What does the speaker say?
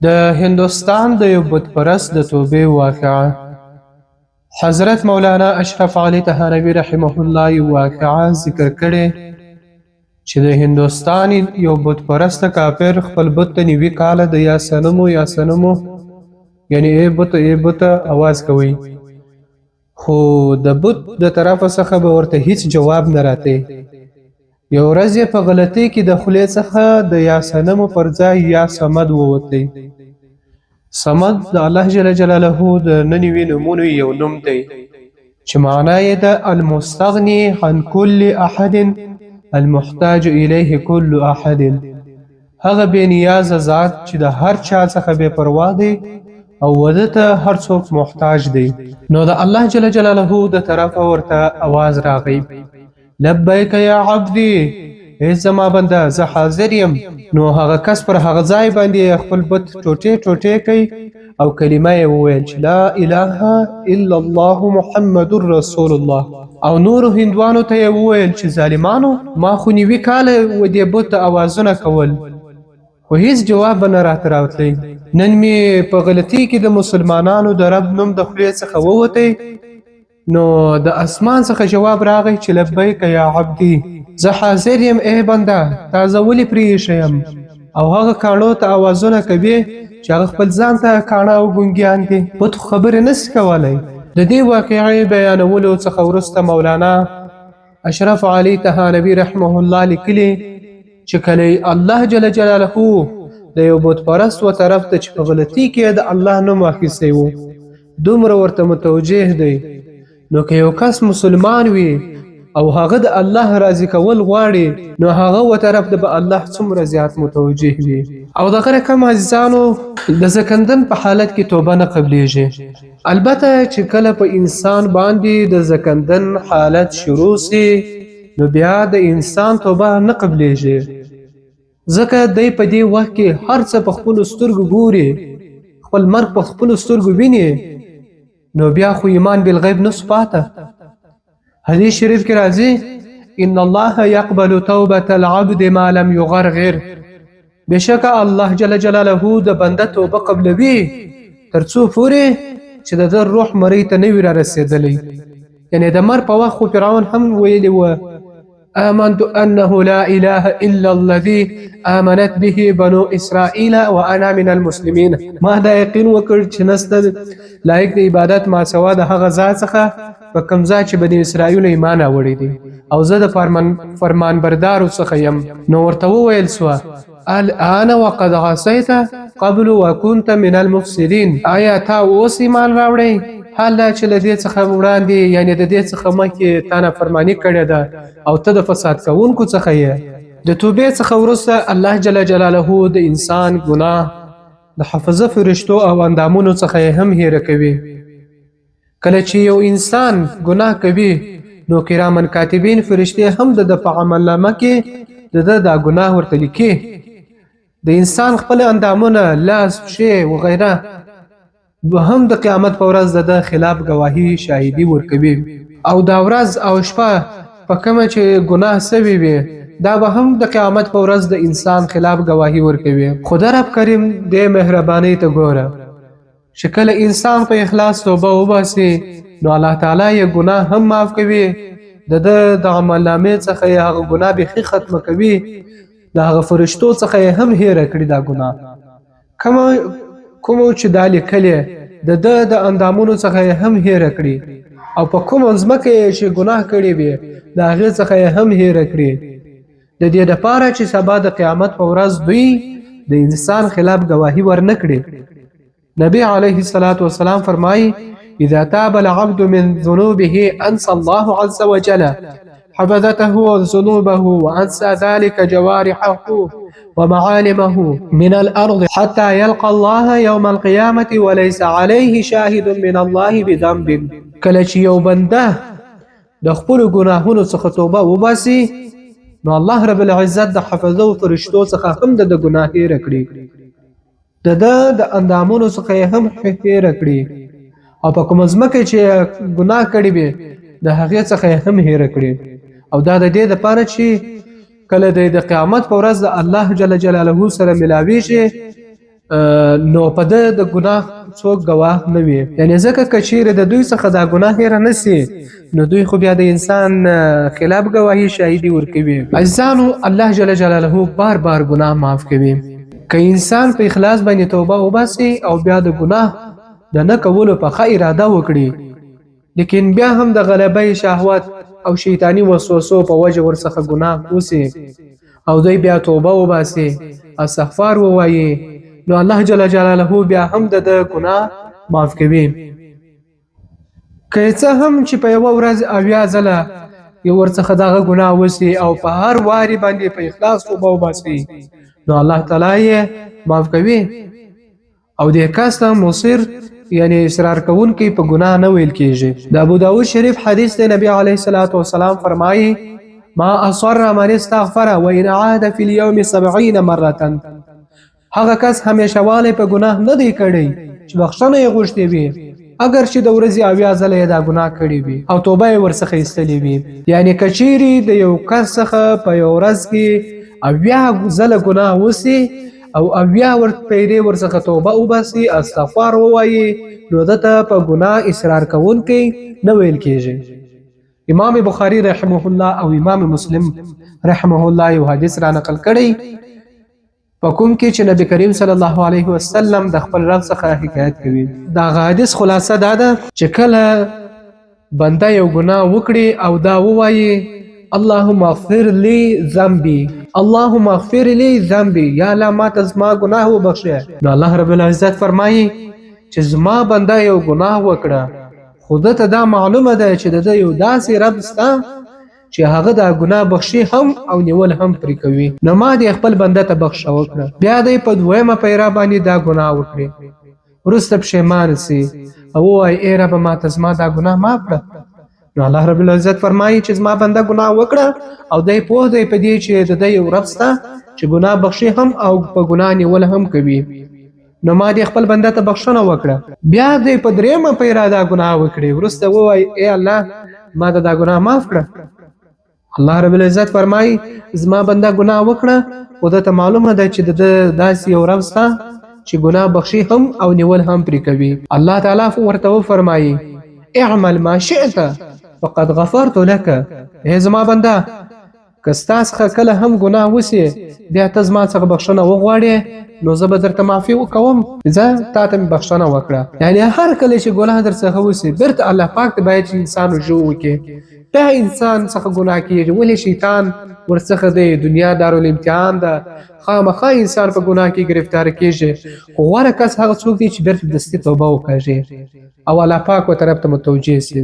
د هندوستان د یو بت پرست د توبې واقعه. حضرت مولانا اشرف علي تهانوي رحمه الله یو واقعه ذکر کړې چې د هندوستان یو بت پرست کافر خپل بت ته نوي کاله د یا سنمو یعنی ای بت اواز کوي، خو د بت د طرفه څخه به ورته هیڅ جواب نه راته. یو ورځ یې په غلطۍ کې د خولې څخه د یا سنمو پر ځای یا صمد ووتی. صمد د الله جل جلاله د ننوي نومونو یو نوم دی چې معنا یې د المستغني عن كل احد المحتاج الیه كل احد، هغه بې نیازه ذات چې د هر چا څخه بې پروا دی او وده ته هر څوک محتاج دی. نو د الله جل جلاله د طرفه ورته आवाज راغی، لبیک یا عبدی، ای زما بنده زه حاضر یم. نو هغه کس پر هغه ځای باندې خپل بت ټوټې کوي او کلمه یې وویل چې لا اله الا الله محمد رسول الله. او نورو هندوانو ته یې وویل چې ظالمانو، ما خو نوي کاله و دې بت اوازونه کول خو هیڅ جواب به نه راته راتلی. نن مې په غلطۍ کې د مسلمانانو د رب نوم د خولې څخه ووتی، نو د اسمان څخه جواب راغی چې لبیک یا عبدی، زه حاضر یم ای بنده، تازه ولې پرې یم. او هغه کاڼو ته اوازونه کوي چې هغه خپل ځان ته کاڼه او ګونګیان دي، بت خبرې نشي کولی. د دې واقعې بیانولو څخه وروسته مولانا اشرف علي تهانوي رحمه الله لیکلي چې کله الله جل جلاله د یو بت پرست و طرف ته چې په غلطۍ کې د الله نوم اخیستی و دومره ورته متوجه دی، نو که یو کس مسلمان وي او هغه د الله راضي کول غواړي، نو هغه و طرف د به الله څومره زیات متوجه وي. او دغه رقم عزیزانو د زکندن په حالت کې توبه نه قبلیږي. البته چې کله په انسان باندې د زکندن حالت شروع سي، نو بیا د انسان توبه نه قبلیږي، ځکه دی په دې وخت کې هر څه په خپلو سترګو ګوري، خپل مرګ په خپلو سترګو ویني، نو بیا خو ایمان بالغیب نه پاته. حدیث شریف کې راځي ان الله يقبل توبه العبد ما لم يغرغر، بشکه الله جل جلاله د بنده توبه قبلوي ترڅو پورې چې د روح مری ته نه وي را رسېدلی. یعنی د مر په وخت خو فرعون هم ویلی و آمنت أنه لا إله إلا الذي آمنت به بنو إسرائيل وأنا من المسلمين، ما دا یقین وکړ چې نسته لایق د عبادت ما سوا د هغه ذات څخه په کوم ځای چې بني اسرائیل ایمان راوړی دي او زه د فرمان بردارو څخه یم. نو ورته وویل سوه الآن وقد عصيت قبل وكنت من المفسدين، آیا تا اوس ایمان راوړی حال دا چې له دې څخه وړاندې یعنی د دې څخه مخکې تا نافرماني کړې ده او ته د فساد کوونکو څخه یې. د توبې څخه وروسته الله جل جلاله د انسان ګناه د حافظه فرشتو او اندامونو څخه هم هېره کوي. کله چې یو انسان ګناه کوي، نو کرامن کاتبین فرشتې هم د په عملنامه کې د دا ګناه ورته لیکي. د انسان خپل اندامونه، لاس، پښې وغیره به هم د قیامت په ورځ د خلاف گواهی شاهدی ورکوي. او دا ورځ او شپه په کومه چې ګناه سوی وي، دا به هم د قیامت په ورځ د انسان خلاف گواهی ورکوي. خدای رب کریم دې مهرباني ته ګوره چې کله انسان په اخلاص توبه وباسي، نو الله تعالی یې ګناه هم معاف کوي، د عمل نامې څخه یې هغه ګناه بېخي ختمه کوي، د هغه فرشتو څخه یې هم هېره کړي دا ګناه کومو چې دا لیکلې د اندامونو څخه یې هم هېره کړي، او په کومه ځمکه یې چې ګناه کړی وي د هغې څخه یې هم هېره کړي، د دې دپاره چې سبا د قیامت په ورځ دوی د انسان خلاف گواهی ورنه کړي. نبی علیه الصلاة والسلام فرمایي اذا تاب العبد من ذنوبه انسى الله عز وجل حفظته وذنوبه وانسى ذلك جوارحه ومعالمه من الأرض حتى يلقى الله يوم القيامة وليس عليه شاهد من الله بذنب. کله چې یو بنده د خپلو ګناهونو څخه توبه وباسي، نو الله رب العزت د حفظو فرشتو څخه هم د ګناه هېره کړي، د اندامونو څخه یې هم هېره کړي، او په کومه ځمکه چې ګناه کړی وي د هغې څخه یې هم هېره کړي. او دا د دې دپاره چې کله د قیامت په ورځ د الله جل جلاله سره ملاویږي، نو په د ګناه څوک گواه نه وي. یعنی ځکه کچیر د دوی څخه دا ګناه هیر نه سي نو دوی خو بیا د انسان خلاف گواهی شاهدی ورکوي. عزیزانو الله جل جلاله بار بار ګناه معاف کوي. که انسان په اخلاص باندې توبه وباسي او بیا د ګناه د نه کولو په ښه اراده وکړي لیکن بیا هم د غلبې شهوت او شیطانی وسوسو په وجه ورڅخه ګناه وسی او دوی بیا توبه وباسي استغفار ووایي نو الله جل جلاله بیا هم د ګناه معاف کوي. که څه هم چې په یو ورځ اویا ځله یو ورڅخه دغه ګناه وسی او په هر واري باندې په اخلاص توبه وباسي نو الله تعالی یې معاف کوي او د کس ته مصر یعنی اصرار کوونکی په ګناه نه ویل کیږي. د ابو داود شریف حدیث دی نبی علیه الصلاۃ والسلام فرمایي ما اصر من استغفر وان عاد في اليوم 70 مره. هغه کس همیشه والی په ګناه نه دی کړی چې بخښنه یې غوښتې وي اگر چې د ورځې اویا ځله یې دا ګناه کړی وي او توبه یې ورڅخه ایستلې وي. یعنی کچیري د یو کس څخه په یو ورځ کې اویا ځله ګناه وسی او اویا پیرې ورڅخه توبه وباسي استغفار ووایي نو دته په ګناه اصرار کوونکی نه ویل کیږي. امام بخاری رحمه الله او امام مسلم رحمه الله یو حدیث را نقل کړی په کوم کې چې نبی کریم صلی الله علیه وسلم د خپل رب څخه حکایت کوي. دا حدیث خلاصه دا ده چې کله بنده یو ګناه وکړي او دا ووایي اللهم اغفر لي ذنبي اللهم اغفر لي ذنبي یا الله ما ته زما ګناه وبخښه نو الله رب العزت فرمایي چې زما بنده یو ګناه وکړه خو ته دا معلومه ده چې د یو داسې رب ستا چې هغه دا ګناه بخشي هم او نیول هم پرې کوي نو ما دې خپل بنده ته بخښه وکړه بیا دې په دویمه پیرا باندې دا ګناه وکړي وروسته پښیمان سي او وایي ای رب ما ته زما دا ګناه معاف کړه نو الله رب العزت فرمایي چې زما بنده ګناه وکړه او دې پوه دی په دې چې د یو رب ستا چې ګناه بخشي هم او په ګناه نیول هم کوي نو ما دې خپل بنده ته بخښنه وکړه بیا دې په دریمه پیرا دا ګناه وکړي وروسته وایي ای الله ما دا ګناه معاف کړه الله رب العزت فرمایي زما بنده ګناه وکړه خو ته معلومه ده چې د داسې یو رب ستا چې ګناه بخشي هم او نیول هم پرې کوي الله تعالی ورته فرمایي اعمل ما شئت فقد غفرت لك ای زما بنده که ستا څخه کله هم ګناه وسي بیا ته زما څخه بخښنه وغواړې نو زه به درته معافي وکوم زه تا ته مې بخښنه وکړه یعنی هر کله چې ګناه در څخه وسي بیرته الله پاک ته باید چې انسان رجوع وکړي دا انسان څخه ګناه کیږي ولې شیطان ورڅخه د دنیا دارالامتحان ده خامخا انسان په ګناه کې گرفتار کیږي خو غوره کس هغه څوک دی چې بیرته دستي توبه وکړي او الله پاک و طرف ته متوجه سي